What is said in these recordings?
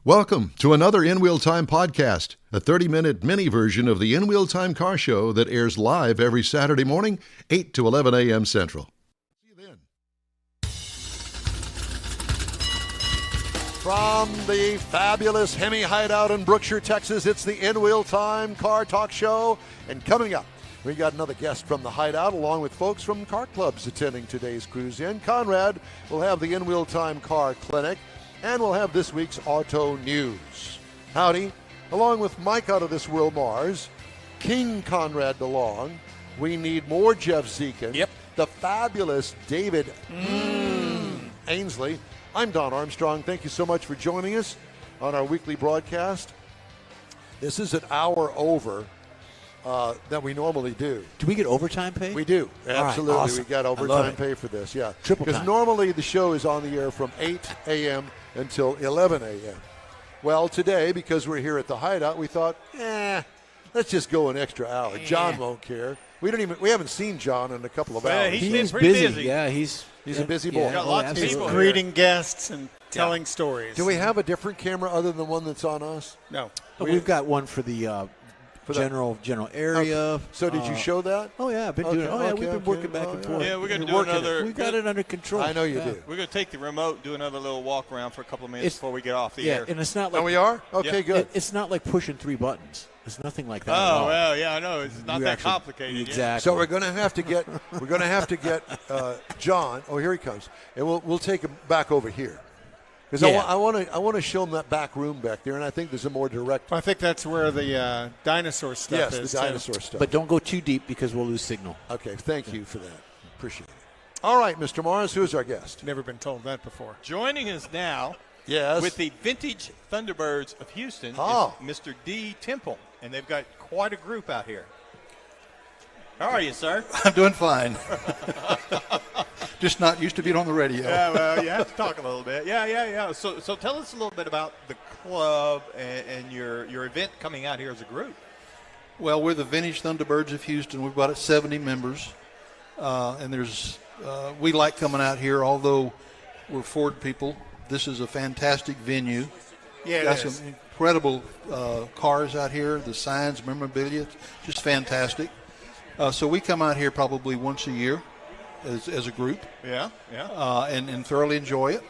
Welcome to another In Wheel Time podcast, a 30-minute mini version of the In Wheel Time car show that airs live every Saturday morning, 8 to 11 a.m. Central. See you then. From the fabulous Hemi Hideout in Brookshire, Texas, it's the In Wheel Time car talk show. And coming up, we got another guest from the Hideout, along with folks from car clubs attending today's cruise in. Conrad will have the In Wheel Time car clinic. And we'll have this week's Auto News. Howdy, along with Mike out of this world Mars, King Conrad DeLong, we need more Jeff Zekin, the fabulous David Ainsley. I'm Don Armstrong. Thank you so much for joining us on our weekly broadcast. This is an hour over than we normally do. Do we get overtime pay? We do. Absolutely. Right, awesome. We got overtime pay for this, yeah. Triple time. Because normally the show is on the air from 8 a.m. until 11 a.m. Well, today, because we're here at the Hideout, we thought, let's just go an extra hour. John won't care. We haven't seen John in a couple of hours. He's been pretty busy. Yeah, he's a busy boy. Got lots of people greeting guests and telling stories. Do we have a different camera other than the one that's on us? No. We've got one for the general area. Okay. So did you show that? Oh yeah, I've been doing it. Oh yeah, we've been working back and forth. Yeah, we're going to do another. We've got it under control. I know you do. We're going to take the remote, do another little walk around for a couple of minutes before we get off the air. And it's not like. Oh, we are? Okay, good. It's not like pushing 3 buttons. It's nothing like that. Oh at all. Well, yeah, I know. It's not that complicated. Exactly. So we're going to have to get John. Oh, here he comes, and we'll take him back over here. Because I want to show him that back room back there, and I think there's a more direct. I think that's where the dinosaur stuff is. Yes, the dinosaur stuff. But don't go too deep because we'll lose signal. Okay, thank you for that. Appreciate it. All right, Mr. Mars, who's our guest? Never been told that before. Joining us now Yes. with the Vintage Thunderbirds of Houston is Mr. D. Temple, and they've got quite a group out here. How are you, sir? I'm doing fine. Just not used to being on the radio. Yeah, well, you have to talk a little bit. Yeah. So tell us a little bit about the club and your event coming out here as a group. Well, we're the Vintage Thunderbirds of Houston. We've got 70 members, and there's we like coming out here. Although we're Ford people, this is a fantastic venue. Yeah, got some incredible cars out here. The signs, memorabilia, just fantastic. So we come out here probably once a year as a group. Yeah. And thoroughly enjoy it.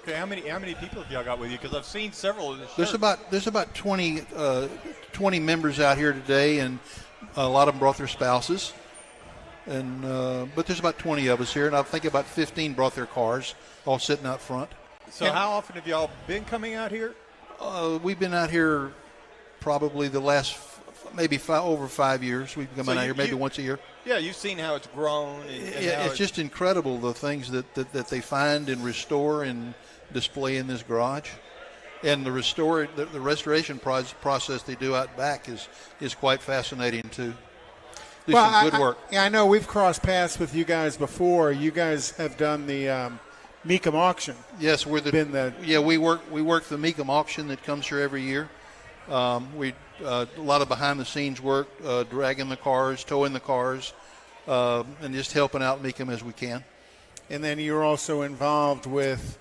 Okay, how many people have y'all got with you? Because I've seen several of the There's about 20 members out here today, and a lot of them brought their spouses. And but there's about 20 of us here, and I think about 15 brought their cars, all sitting out front. So how often have y'all been coming out here? We've been out here probably the last maybe over 5 years. We've been out here maybe once a year. Yeah, you've seen how it's grown. It's just incredible, the things that they find and restore and display in this garage. And the restoration process they do out back is quite fascinating too. Do some good work. I know we've crossed paths with you guys before. You guys have done the Mecum auction. Yes, we work the Mecum auction that comes here every year. A lot of behind-the-scenes work, dragging the cars, towing the cars, and just helping out Mecum as we can. And then you're also involved with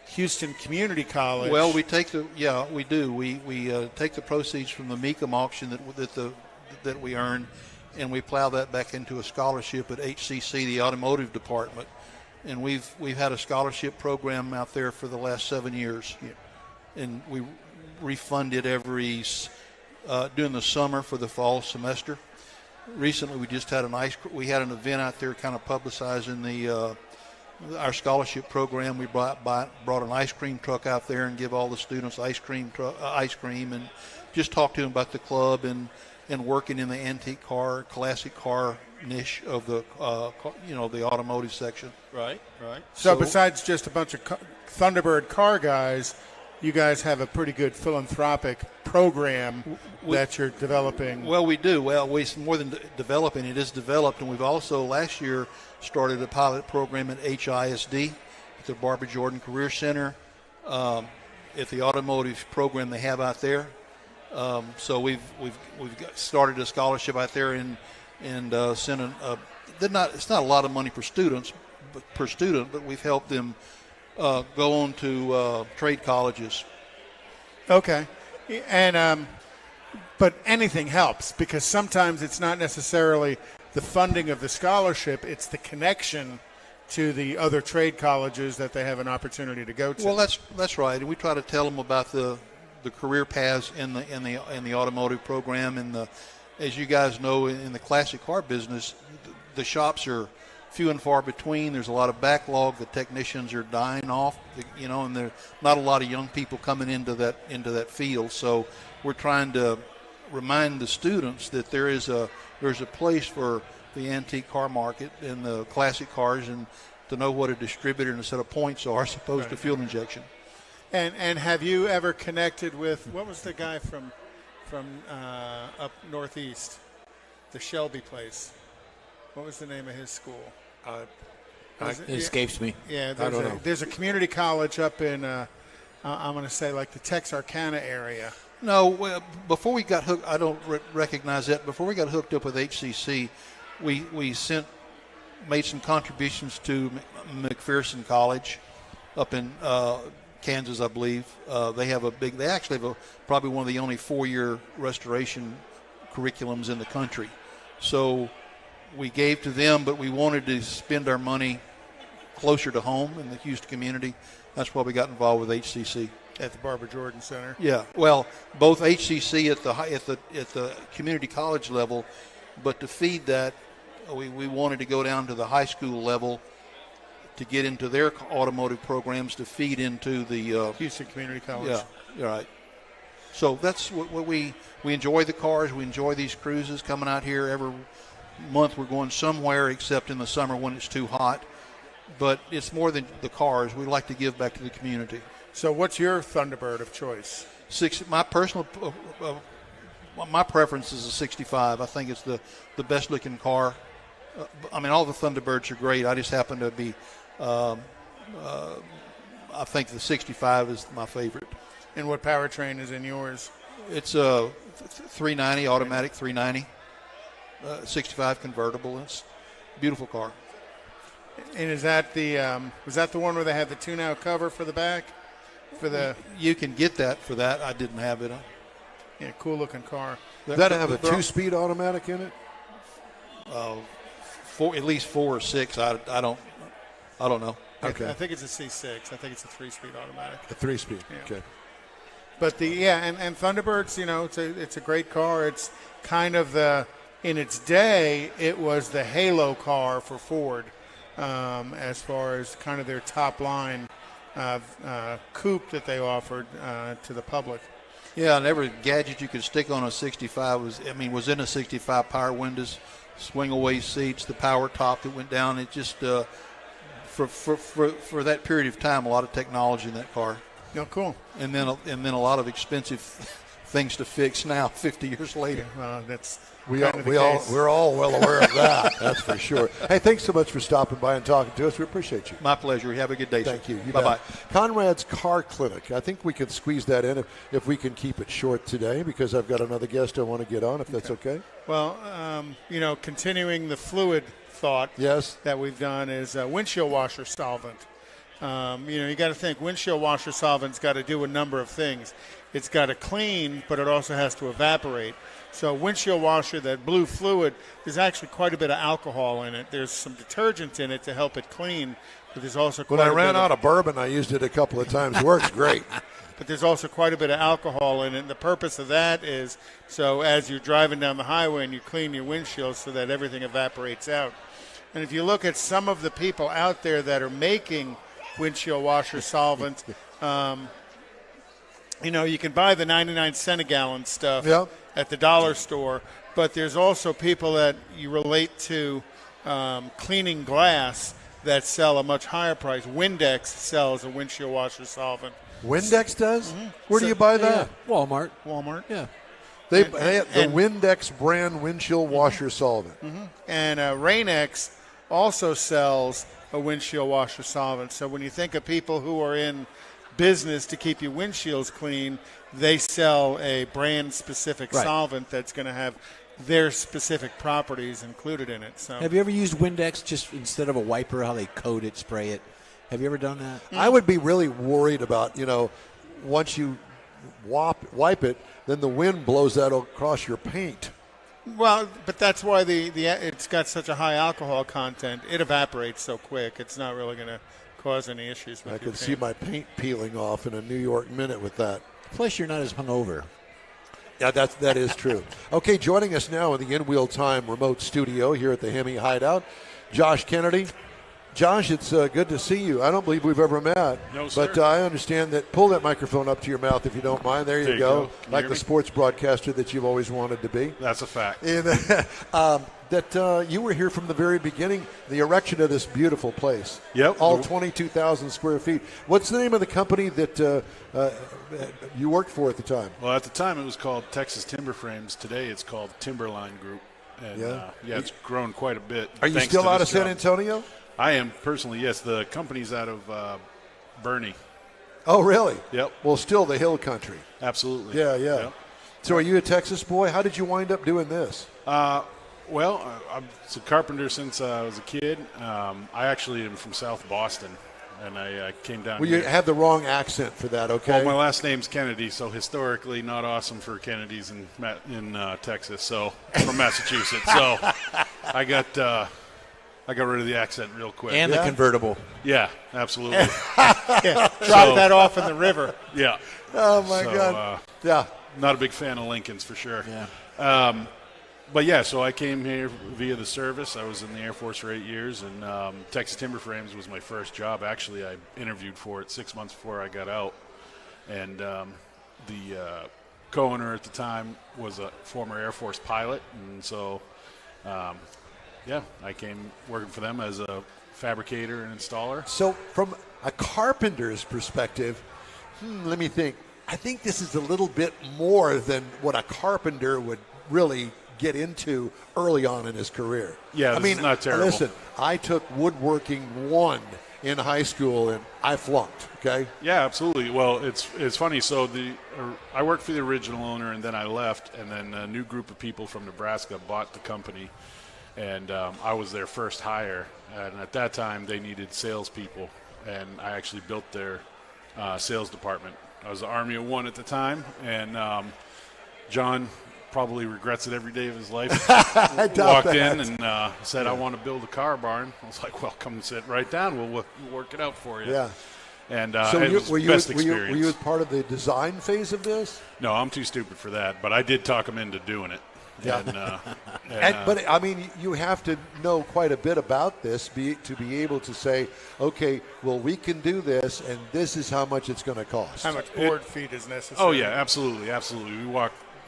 Houston Community College. Well, we take we do. We take the proceeds from the Mecum auction that we earn, and we plow that back into a scholarship at HCC, the automotive department. And we've had a scholarship program out there for the last 7 years, and we refund it every during the summer for the fall semester. Recently, we just had an event out there, kind of publicizing our scholarship program. We brought an ice cream truck out there and give all the students ice cream, and just talk to them about the club and working in the antique car, classic car niche of the the automotive section. Right. So besides just a bunch of Thunderbird car guys, you guys have a pretty good philanthropic program that you're developing. Well, we do. Well, more than developing, it is developed, and we've also last year started a pilot program at HISD, at the Barbara Jordan Career Center, at the automotive program they have out there. So we've started a scholarship out there and sent it's not a lot of money per student, but we've helped them go on to trade colleges Okay. And but anything helps, because sometimes it's not necessarily the funding of the scholarship, it's the connection to the other trade colleges that they have an opportunity to go to. Well, that's right. And we try to tell them about the career paths in the automotive program. And as you guys know, in the classic car business, the shops are few and far between. There's a lot of backlog. The technicians are dying off, and there's not a lot of young people coming into that field. So we're trying to remind the students that there's a place for the antique car market and the classic cars, and to know what a distributor and a set of points are as opposed to fuel injection. And have you ever connected with, what was the guy from up northeast, the Shelby place? What was the name of his school? It escapes me. Yeah, I don't know. There's a community college up in, I'm going to say like the Texarkana area. No, before we got hooked, I don't recognize that. Before we got hooked up with HCC, we made some contributions to McPherson College up in Kansas, I believe. They actually have probably one of the only 4-year restoration curriculums in the country. So we gave to them, but we wanted to spend our money closer to home in the Houston community. That's why we got involved with HCC. At the Barbara Jordan Center. Yeah, well, both HCC at the community college level, but to feed that, we wanted to go down to the high school level to get into their automotive programs to feed into the Houston Community College. Yeah, you're right. So that's what we enjoy the cars. We enjoy these cruises coming out here every month. We're going somewhere except in the summer when it's too hot. But it's more than the cars. We like to give back to the community. So what's your Thunderbird of choice? My personal, my preference is a 65. I think it's the best looking car. All the Thunderbirds are great. I just happen to be, I think the 65 is my favorite. And what powertrain is in yours? It's a 390, automatic 390, 65 convertible. It's a beautiful car. And is that was that the one where they had the tune-out cover for the back? You can get that for that. I didn't have it. Yeah, cool-looking car. Does that have a 2-speed automatic in it? At least 4 or 6. I don't know. Okay. I think it's a C6. I think it's a 3-speed automatic. A 3-speed. Yeah. Okay. But and Thunderbirds, it's a great car. It's kind of in its day, it was the halo car for Ford, as far as kind of their top line coupe that they offered to the public. Yeah, and every gadget you could stick on a 65 was in a 65. Power windows, swing away seats, the power top that went down. It just for that period of time, a lot of technology in that car. Yeah, cool. And then a lot of expensive things to fix now, 50 years later. Well, that's we're all well aware of that. That's for sure. Hey, thanks so much for stopping by and talking to us. We appreciate you. My pleasure. Have a good day. Thank you. Bye-bye. Conrad's Car Clinic. I think we can squeeze that in if we can keep it short today, because I've got another guest I want to get on, if that's okay. Well, continuing the fluid thought that we've done is windshield washer solvent. You got to think windshield washer solvent's got to do a number of things. It's got to clean, but it also has to evaporate. So windshield washer, that blue fluid, there's actually quite a bit of alcohol in it. There's some detergent in it to help it clean, but there's also when I ran out of bourbon, I used it a couple of times. It works great. But there's also quite a bit of alcohol in it. And the purpose of that is so as you're driving down the highway and you clean your windshield so that everything evaporates out. And if you look at some of the people out there that are making windshield washer solvent, you can buy the 99-cent a gallon stuff at the dollar store, but there's also people that you relate to cleaning glass that sell a much higher price. Windex sells a windshield washer solvent. Windex does? Mm-hmm. Where do you buy that? Yeah. Walmart. Yeah. They have the Windex brand windshield washer solvent. Mm-hmm. And Rain-X also sells a windshield washer solvent. So when you think of people who are in business to keep your windshields clean, they sell a brand-specific solvent that's going to have their specific properties included in it. So, have you ever used Windex just instead of a wiper, how they coat it, spray it? Have you ever done that? I would be really worried about, once you wipe it, then the wind blows that across your paint. Well, but that's why it's got such a high alcohol content. It evaporates so quick. It's not really going to cause any issues with I your can paint. see my paint peeling off in a New York minute with that. Plus, you're not as hungover. Yeah, that is true. Okay, joining us now in the In Wheel Time remote studio here at the Hemi Hideout, Josh Kennedy. Josh, it's good to see you. I don't believe we've ever met. No, sir. But I understand that. Pull that microphone up to your mouth if you don't mind. There you go. Like the sports broadcaster that you've always wanted to be. That's a fact. And, that you were here from the very beginning, the erection of this beautiful place. Yep. All 22,000 square feet. What's the name of the company that you worked for at the time? Well, at the time it was called Texas Timber Frames. Today it's called Timberline Group. And it's grown quite a bit. Are you still out of San Antonio? I am personally, yes. The company's out of Bernie. Oh, really? Yep. Well, still the hill country. Absolutely. Yeah. Yep. So are you a Texas boy? How did you wind up doing this? Well, I'm a carpenter since I was a kid. I actually am from South Boston, and I came down here. You have the wrong accent for that, okay? Well, my last name's Kennedy, so historically not awesome for Kennedys in Texas, so from Massachusetts. So I got rid of the accent real quick. And the convertible. Yeah, absolutely. Drop that off in the river. Yeah. Oh, my God. Not a big fan of Lincolns for sure. Yeah. But, yeah, so I came here via the service. I was in the Air Force for 8 years, and Texas Timber Frames was my first job. Actually, I interviewed for it 6 months before I got out. And the co-owner at the time was a former Air Force pilot. And so, I came working for them as a fabricator and installer. So from a carpenter's perspective, let me think. I think this is a little bit more than what a carpenter would really get into early on in his career. Yeah, this is not terrible. Listen, I took woodworking 1 in high school, and I flunked, okay? Yeah, absolutely. Well, it's funny. So I worked for the original owner, and then I left, and then a new group of people from Nebraska bought the company, and I was their first hire. And at that time, they needed salespeople, and I actually built their sales department. I was the Army of One at the time, and John probably regrets it every day of his life. Walked in and said, I want to build a car barn. I was like, well, come and sit right down. We'll work it out for you. Yeah. And so it was the best experience. Were you part of the design phase of this? No, I'm too stupid for that, but I did talk him into doing it. Yeah. But, I mean, you have to know quite a bit about this to be able to say, okay, well, we can do this, and this is how much it's going to cost. How much board feet is necessary. Oh, yeah, absolutely.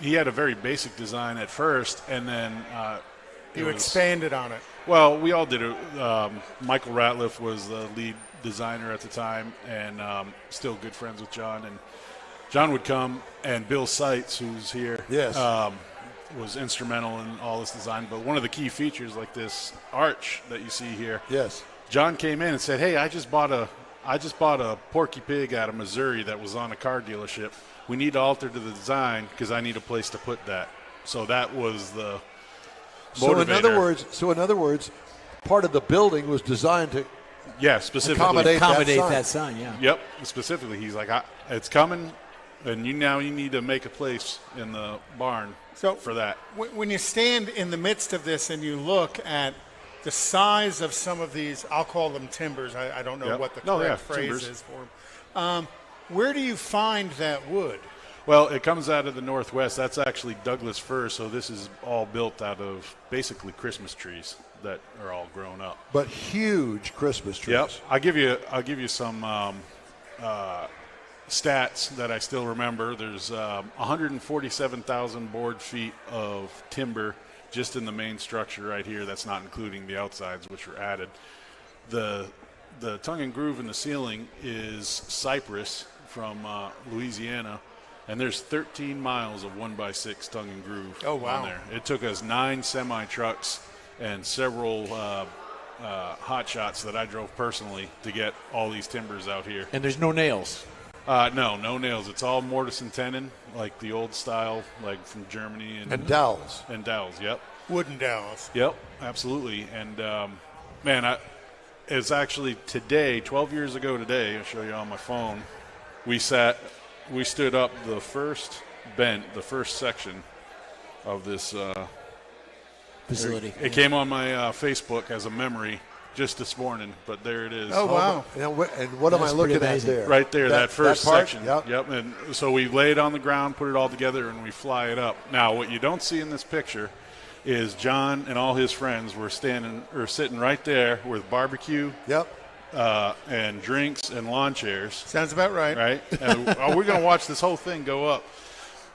He had a very basic design at first, and then you expanded on it. Well, we all did it. Michael Ratliff was the lead designer at the time, and still good friends with John. And John would come, and Bill Seitz, who's here, was instrumental in all this design. But one of the key features, like this arch that you see here, John came in and said, "Hey, I just bought a Porky Pig out of Missouri that was on a car dealership. We need to alter to the design because I need a place to put that." So that was the motivator. So in other words, part of the building was designed to specifically accommodate that sign. Yeah. Yep. Specifically, he's like, "It's coming, and you need to make a place in the barn for that." When you stand in the midst of this and you look at the size of some of these, I'll call them timbers. I don't know what the correct phrase timbers is for them. Where do you find that wood? Well, it comes out of the Northwest. That's actually Douglas fir, so this is all built out of basically Christmas trees that are all grown up. But huge Christmas trees. Yep. I'll give you some stats that I still remember. There's 147,000 board feet of timber just in the main structure right here. That's not including the outsides, which were added. The tongue and groove in the ceiling is Cyprus from Louisiana, and there's 13 miles of 1x6 tongue and groove on there. It took us 9 semi-trucks and several hot shots that I drove personally to get all these timbers out here. And there's no nails? No nails. It's all mortise and tenon, like the old style, like from Germany. And dowels. And dowels, yep. Wooden dowels. Yep, absolutely. And, it's actually today, 12 years ago today, I'll show you on my phone, we we stood up the first section of this facility. It came on my Facebook as a memory just this morning, but there it is. Oh, wow. And what am I looking at there? Right there, that first part? section. Yep. And so we lay it on the ground, put it all together, and we fly it up. Now, what you don't see in this picture is John and all his friends were sitting right there with barbecue. Yep. And drinks and lawn chairs. Sounds about right. Right? And we're going to watch this whole thing go up.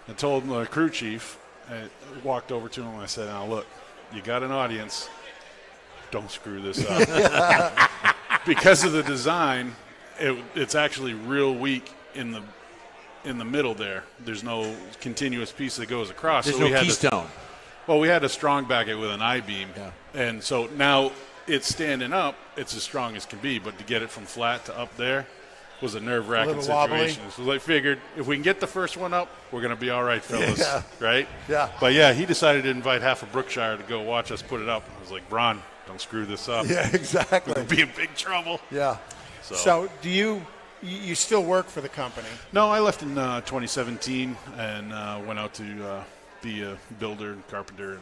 I told the crew chief, I walked over to him and I said, now look, you got an audience. Don't screw this up. Because of the design, it's actually real weak in the middle there. There's no continuous piece that goes across. There's no keystone. We had to strong back it with an I-beam. Yeah. And so now it's standing up. It's as strong as can be. But to get it from flat to up there was a nerve-wracking situation. So I figured if we can get the first one up, we're going to be all right, fellas. Yeah. Right? Yeah. But, yeah, he decided to invite half of Brookshire to go watch us put it up. I was like, Bron, don't screw this up. Yeah, exactly. We'll be in big trouble. Yeah. So do you still work for the company? No, I left in 2017 and went out to be a builder and carpenter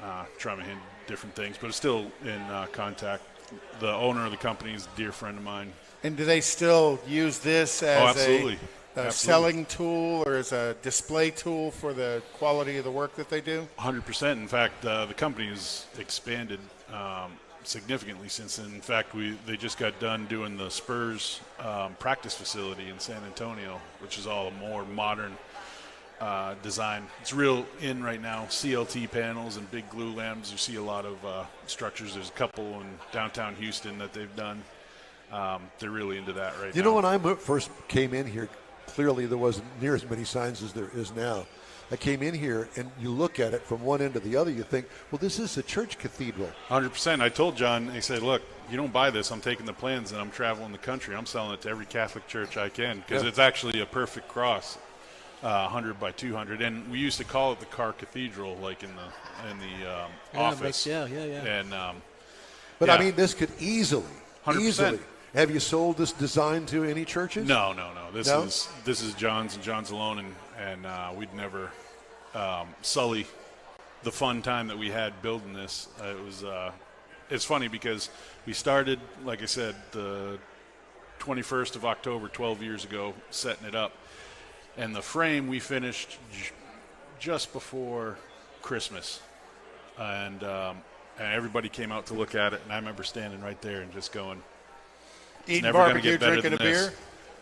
and try my hand different things, but it's still in contact. The owner of the company is a dear friend of mine. And do they still use this as absolutely. a selling tool or as a display tool for the quality of the work that they do? 100%. In fact, the company has expanded significantly since then. In fact, they just got done doing the Spurs practice facility in San Antonio, which is all a more modern design. It's real in right now. CLT panels and big glue lamps. You see a lot of structures. There's a couple in downtown Houston that they've done. They're really into that right now. You know, when I first came in here, clearly there wasn't near as many signs as there is now. I came in here, and you look at it from one end to the other, you think, well, this is a church cathedral. 100%. I told John, he said, look, you don't buy this. I'm taking the plans, and I'm traveling the country. I'm selling it to every Catholic church I can because it's actually a perfect cross, 100 by 200. And we used to call it the car cathedral, like in the office. Yeah. And, but, I mean, this could easily 100%. Have you sold this design to any churches? No. This is John's and John's alone, and we'd never sully the fun time that we had building this. It's funny because we started, like I said, the 21st of October 12 years ago, setting it up, and the frame we finished just before Christmas, and everybody came out to look at it, and I remember standing right there and just going, eating barbecue, drinking a beer?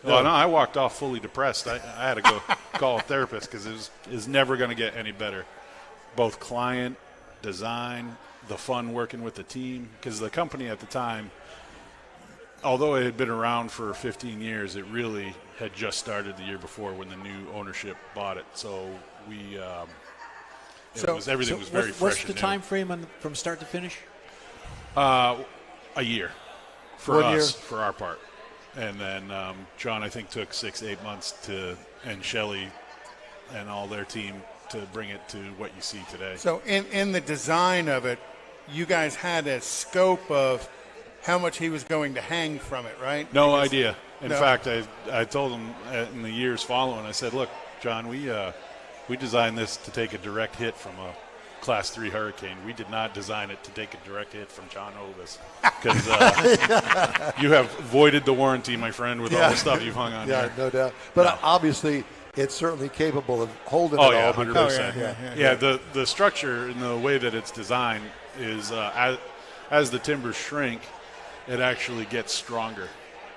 Well, no, I walked off fully depressed. I had to go call a therapist because it was never going to get any better. Both client, design, the fun working with the team. Because the company at the time, although it had been around for 15 years, it really had just started the year before when the new ownership bought it. So everything was very fresh. What's the time frame from start to finish? A year for us, for our part. And then John, I think, took 6 to 8 months and Shelley and all their team to bring it to what you see today. So in the design of it, you guys had a scope of how much he was going to hang from it, right? No idea. In fact, I told him in the years following, I said, look, John, we designed this to take a direct hit from a Class 3 Hurricane. We did not design it to take a direct hit from John Hovis because you have voided the warranty, my friend, with all the stuff you've hung on. Yeah, no doubt. But obviously, it's certainly capable of holding it all. 100%. Yeah, the structure and the way that it's designed is as the timbers shrink, it actually gets stronger.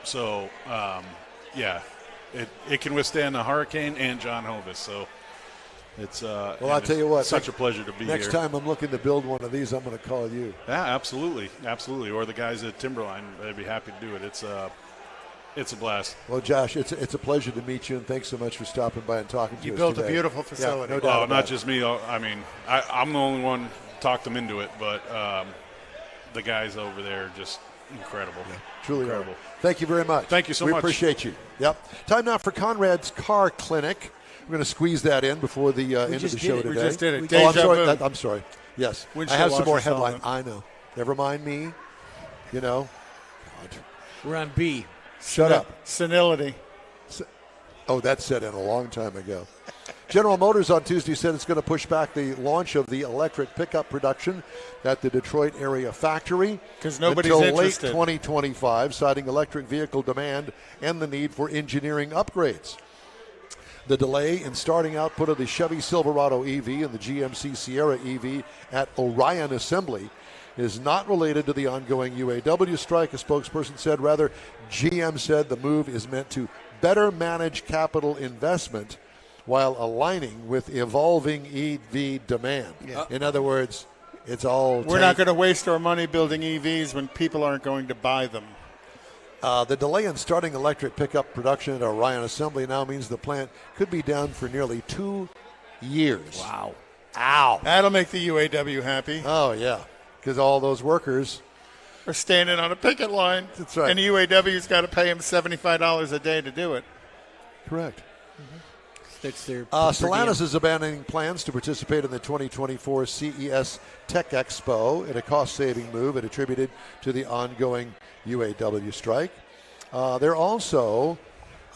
So, it can withstand a hurricane and John Hovis. So. It's I'll tell you what. Such a pleasure to be here. Next time I'm looking to build one of these, I'm going to call you. Yeah, absolutely. Or the guys at Timberline, they'd be happy to do it. It's a blast. Well, Josh, it's a pleasure to meet you, and thanks so much for stopping by and talking to us. You built today. A beautiful facility. Yeah, no doubt. Not just me. I mean, I'm the only one who talked them into it, but the guys over there are just incredible. Yeah, truly incredible. Thank you very much. Thank you so much. We appreciate you. Yep. Time now for Conrad's Car Clinic. We're going to squeeze that in before the end of the show today. We just did it. I'm sorry. Yes. I have some more headline. I know. Never mind me. You know. God. We're on B. Shut up. Senility. Oh, that's set in a long time ago. General Motors on Tuesday said it's going to push back the launch of the electric pickup production at the Detroit area factory because nobody's until interested. Late 2025, citing electric vehicle demand and the need for engineering upgrades. The delay in starting output of the Chevy Silverado EV and the GMC Sierra EV at Orion Assembly is not related to the ongoing UAW strike, a spokesperson said. Rather, GM said the move is meant to better manage capital investment while aligning with evolving EV demand. Yeah. In other words, it's all... We're not going to waste our money building EVs when people aren't going to buy them. The delay in starting electric pickup production at Orion Assembly now means the plant could be down for nearly 2 years. Wow. Ow. That'll make the UAW happy. Oh, yeah, because all those workers are standing on a picket line. That's right. And the UAW's got to pay them $75 a day to do it. Correct. That's their Stellantis is abandoning plans to participate in the 2024 CES Tech Expo in a cost-saving move it attributed to the ongoing UAW strike. They're also,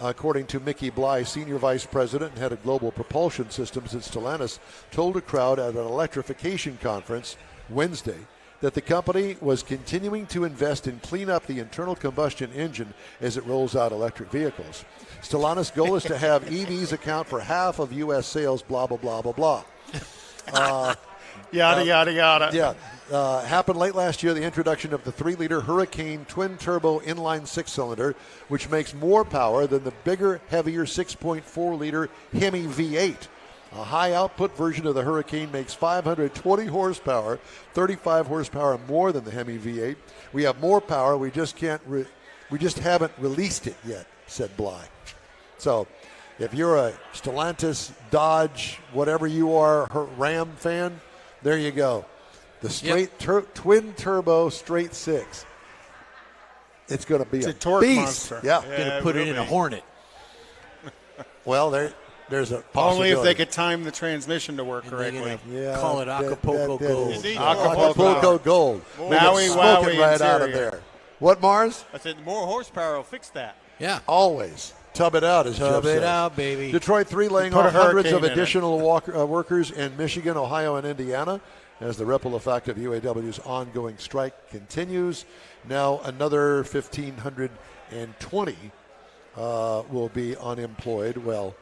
according to Mickey Bly, Senior Vice President and Head of Global Propulsion Systems at Stellantis, told a crowd at an electrification conference Wednesday that the company was continuing to invest in clean up the internal combustion engine as it rolls out electric vehicles. Stellantis' goal is to have EVs account for half of U.S. sales, blah, blah, blah, blah, blah. Yada, yada, yada. Yeah. Happened late last year, the introduction of the 3-liter Hurricane twin-turbo inline 6-cylinder, which makes more power than the bigger, heavier 6.4-liter Hemi V8. A high-output version of the Hurricane makes 520 horsepower, 35 horsepower more than the Hemi V8. We have more power. We just haven't released it yet, said Bly. So, if you're a Stellantis, Dodge, whatever you are, Ram fan, there you go. The straight twin-turbo straight 6. It's going to be a torque beast. Monster. Yeah, going to put it in a Hornet. Well, there's a possibility. Only if they could time the transmission to work correctly. Call it Acapulco Gold. Acapulco Gold. Maui, smoke it right out of there. What, Mars? I said more horsepower will fix that. Yeah. Always. Tub it out, as Jeff says. Tub it out, baby. Detroit 3 laying off hundreds of additional workers in Michigan, Ohio, and Indiana as the ripple effect of UAW's ongoing strike continues. Now another 1,520 will be unemployed. Well,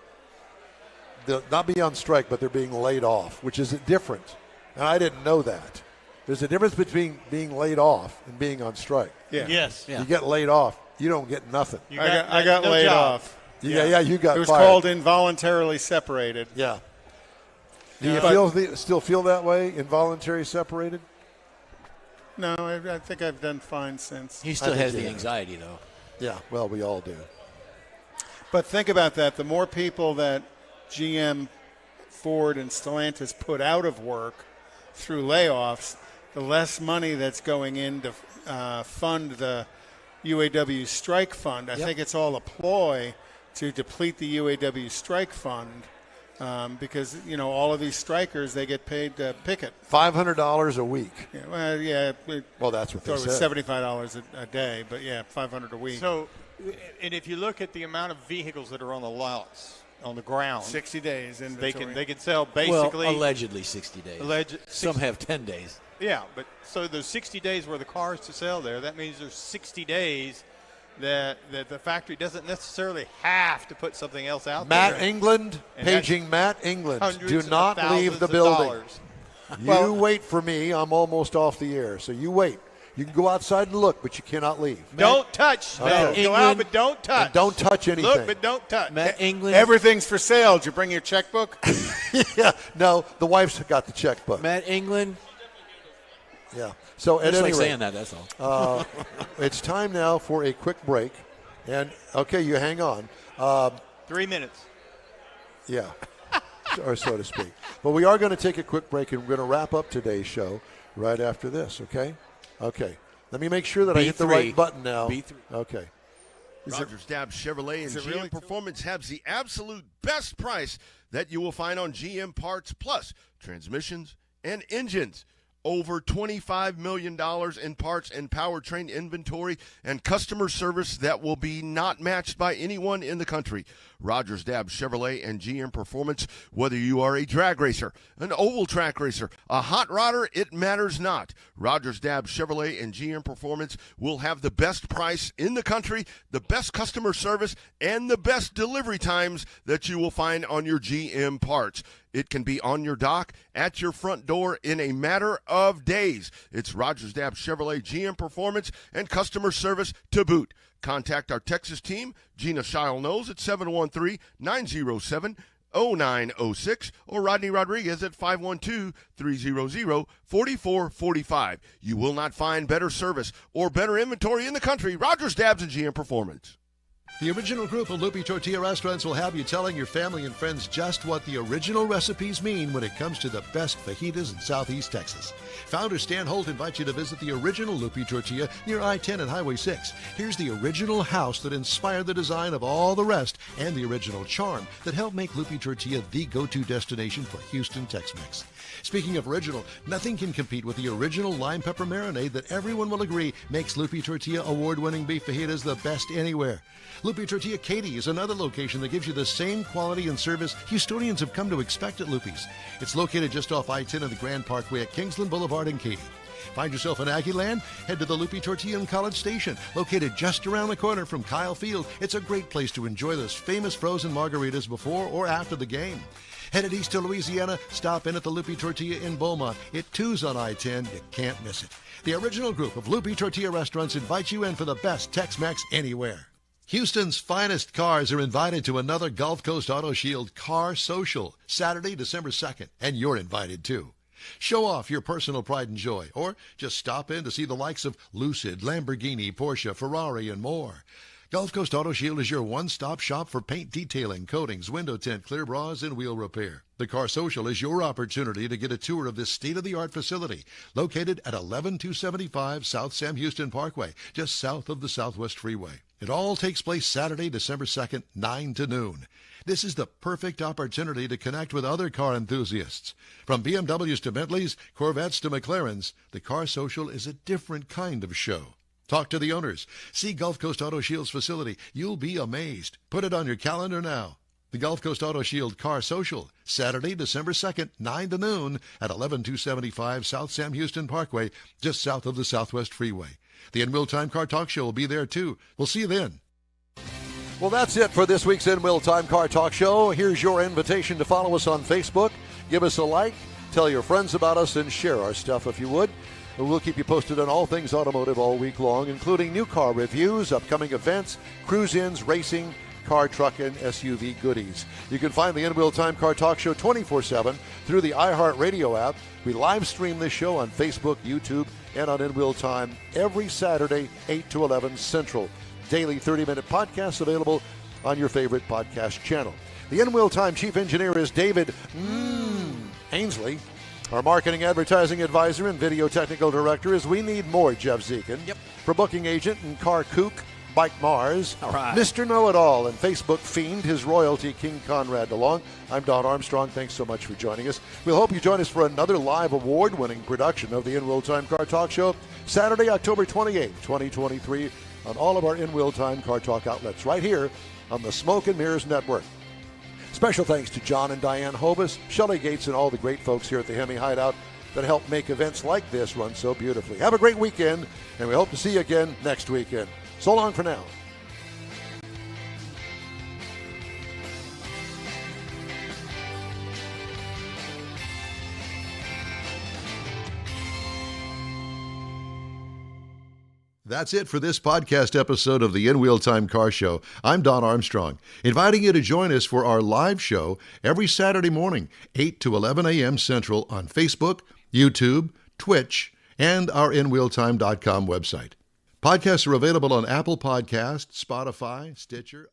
they'll not be on strike, but they're being laid off, which is different. And I didn't know that. There's a difference between being laid off and being on strike. Yeah. Yes. You get laid off, you don't get nothing. I got laid off. Yeah, you got fired. It was called involuntarily separated. Yeah. Do you still feel that way, involuntary separated? No, I think I've done fine since. He still has the anxiety, though. Yeah, well, we all do. But think about that. The more people that GM, Ford, and Stellantis put out of work through layoffs, the less money that's going in to fund the UAW strike fund. I think it's all a ploy to deplete the UAW strike fund because, all of these strikers, they get paid to picket. $500 a week. Yeah, well, that's what they said. $75 a day, but yeah, $500 a week. So, and if you look at the amount of vehicles that are on the lots, on the ground, 60 days inventory. They can sell basically. Well, allegedly 60 days. Some have 10 days. Yeah, but so there's 60 days worth of cars to sell there. That means there's 60 days that the factory doesn't necessarily have to put something else out there. Paging Matt England. Do not leave the building. You wait for me. I'm almost off the air, so you wait. You can go outside and look, but you cannot leave. Don't touch. Go out, but don't touch. And don't touch anything. Look, but don't touch. Matt England. Everything's for sale. Did you bring your checkbook? Yeah. No, the wife's got the checkbook. Matt England. Yeah. So at any rate, saying that. That's all. It's time now for a quick break, and you hang on. 3 minutes. Yeah, or so to speak. But we are going to take a quick break, and we're going to wrap up today's show right after this. Okay. Okay. Let me make sure that I hit the right button now. B3. Okay. Rogers Dabbs Chevrolet and GM Performance has the absolute best price that you will find on GM parts plus transmissions and engines. over $25 million in parts and powertrain inventory and customer service that will be not matched by anyone in the country. Rogers Dabbs Chevrolet and GM Performance, whether you are a drag racer, an oval track racer, a hot rodder, it matters not. Rogers Dabbs Chevrolet and GM Performance will have the best price in the country, the best customer service, and the best delivery times that you will find on your GM parts. It can be on your dock, at your front door in a matter of days. It's Rogers Dabbs Chevrolet, GM Performance, and customer service to boot. Contact our Texas team, Gina Scheil Knowles at 713-907-0906 or Rodney Rodriguez at 512-300-4445. You will not find better service or better inventory in the country. Rogers Dabbs and GM Performance. The original group of Lupi Tortilla restaurants will have you telling your family and friends just what the original recipes mean when it comes to the best fajitas in Southeast Texas. Founder Stan Holt invites you to visit the original Lupi Tortilla near I-10 and Highway 6. Here's the original house that inspired the design of all the rest and the original charm that helped make Lupi Tortilla the go-to destination for Houston Tex-Mex. Speaking of original, nothing can compete with the original lime pepper marinade that everyone will agree makes Lupi Tortilla award-winning beef fajitas the best anywhere. Lupi Tortilla Katy is another location that gives you the same quality and service Houstonians have come to expect at Lupi's. It's located just off I-10 and the Grand Parkway at Kingsland Boulevard in Katy. Find yourself in Aggie Land? Head to the Lupi Tortilla in College Station, located just around the corner from Kyle Field. It's a great place to enjoy those famous frozen margaritas before or after the game. Headed east to Louisiana, stop in at the Lupi Tortilla in Beaumont. It too's on I-10. You can't miss it. The original group of Lupi Tortilla restaurants invites you in for the best Tex-Mex anywhere. Houston's finest cars are invited to another Gulf Coast Auto Shield Car Social, Saturday, December 2nd, and you're invited too. Show off your personal pride and joy, or just stop in to see the likes of Lucid, Lamborghini, Porsche, Ferrari, and more. Gulf Coast Auto Shield is your one-stop shop for paint detailing, coatings, window tint, clear bras, and wheel repair. The Car Social is your opportunity to get a tour of this state-of-the-art facility located at 11275 South Sam Houston Parkway, just south of the Southwest Freeway. It all takes place Saturday, December 2nd, 9 to noon. This is the perfect opportunity to connect with other car enthusiasts. From BMWs to Bentleys, Corvettes to McLarens, the Car Social is a different kind of show. Talk to the owners. See Gulf Coast Auto Shield's facility. You'll be amazed. Put it on your calendar now. The Gulf Coast Auto Shield Car Social, Saturday, December 2nd, 9 to noon at 11275 South Sam Houston Parkway, just south of the Southwest Freeway. The In Wheel Time Car Talk Show will be there too. We'll see you then. Well, that's it for this week's In Wheel Time Car Talk Show. Here's your invitation to follow us on Facebook. Give us a like, tell your friends about us, and share our stuff if you would. We'll keep you posted on all things automotive all week long, including new car reviews, upcoming events, cruise-ins, racing, car, truck, and SUV goodies. You can find the In Wheel Time Car Talk Show 24/7 through the iHeartRadio app. We live stream this show on Facebook, YouTube, and on In Wheel Time every Saturday, 8 to 11 Central. Daily 30-minute podcasts available on your favorite podcast channel. The In Wheel Time Chief Engineer is David Ainsley. Our marketing advertising advisor and video technical director is We Need More Jeff Zekin. Yep. For booking agent and car kook, Bike Mars. All right. Mr. Know-It-All and Facebook fiend, his royalty, King Conrad DeLong. I'm Don Armstrong. Thanks so much for joining us. We'll hope you join us for another live award-winning production of the In Wheel Time Car Talk Show, Saturday, October 28, 2023, on all of our In Wheel Time Car Talk outlets right here on the Smoke and Mirrors Network. Special thanks to John and Diane Hovis, Shelley Gates, and all the great folks here at the Hemi Hideout that help make events like this run so beautifully. Have a great weekend, and we hope to see you again next weekend. So long for now. That's it for this podcast episode of the In Wheel Time Car Show. I'm Don Armstrong, inviting you to join us for our live show every Saturday morning, 8 to 11 a.m. Central on Facebook, YouTube, Twitch, and our InWheelTime.com website. Podcasts are available on Apple Podcasts, Spotify, Stitcher.